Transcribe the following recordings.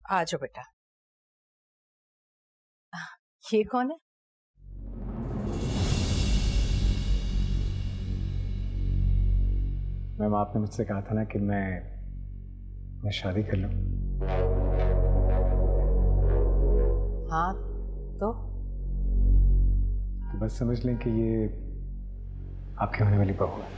आ जाओ बेटा। ये कौन है? मैम, आपने मुझसे कहा था ना कि मैं शादी कर लूं। हाँ तो बस समझ लें कि ये आपकी होने वाली बहू है।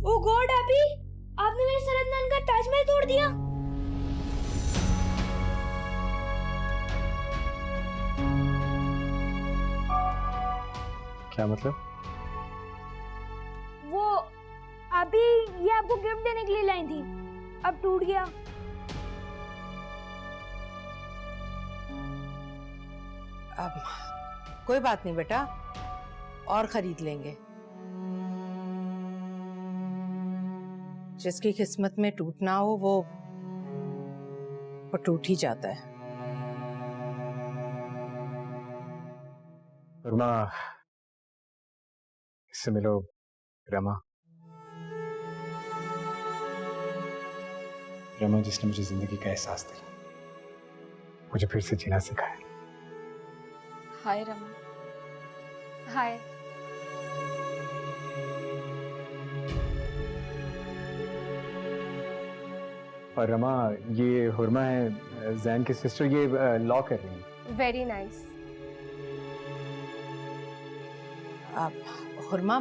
ओ गॉड अभी आपने मेरे सरदनान का ताजमहल तोड़ दिया। क्या मतलब? वो अभी ये आपको गिफ्ट देने के लिए लाई थी, अब टूट गया। अब कोई बात नहीं बेटा, और खरीद लेंगे। जिसकी किस्मत में टूटना हो वो टूट ही जाता है। वर्मा, इससे मिलो रमा। रमा जिसने मुझे जिंदगी का एहसास दिया, मुझे फिर से जीना सिखाया। हाय रमा। हाय। और रमा, ये हुरमा है जैन की सिस्टर, ये लॉ कर रही है। Very nice. अब हुरमा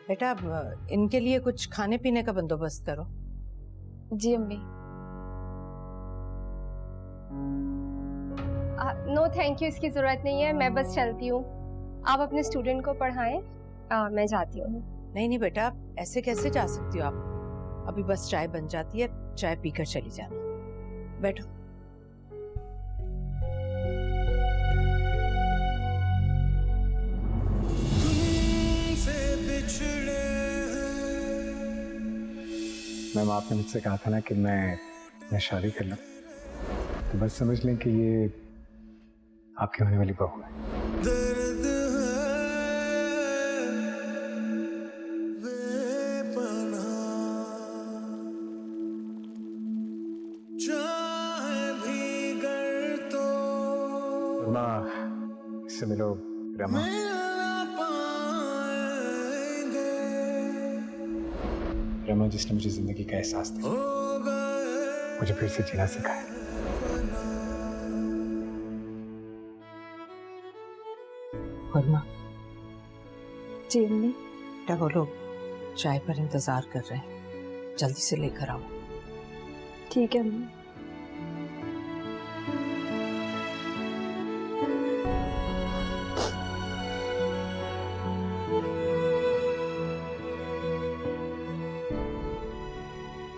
बेटा, अब इनके लिए कुछ खाने पीने का बंदोबस्त करो। जी अम्मी। नो थैंक यू, इसकी जरूरत नहीं है, मैं बस चलती हूँ। आप अपने स्टूडेंट को पढ़ाएं, मैं जाती हूँ। नहीं नहीं बेटा, ऐसे कैसे जा सकती हो आप? अभी बस चाय बन जाती है, चाय पीकर चली जाना। बैठो। मैम, आपने मुझसे कहा था ना कि मैं शादी कर लूं, तो बस समझ लें कि ये आपकी होने वाली बहू है। रमा, इससे मिलो रमा। रमा जिसने मुझे जिंदगी का एहसास दिया, मुझे फिर से जीना सिखाया। हुरमा, जी अम्मी। बेटा वो लोग चाय पर इंतजार कर रहे हैं, जल्दी से लेकर आओ। ठीक है अम्मी।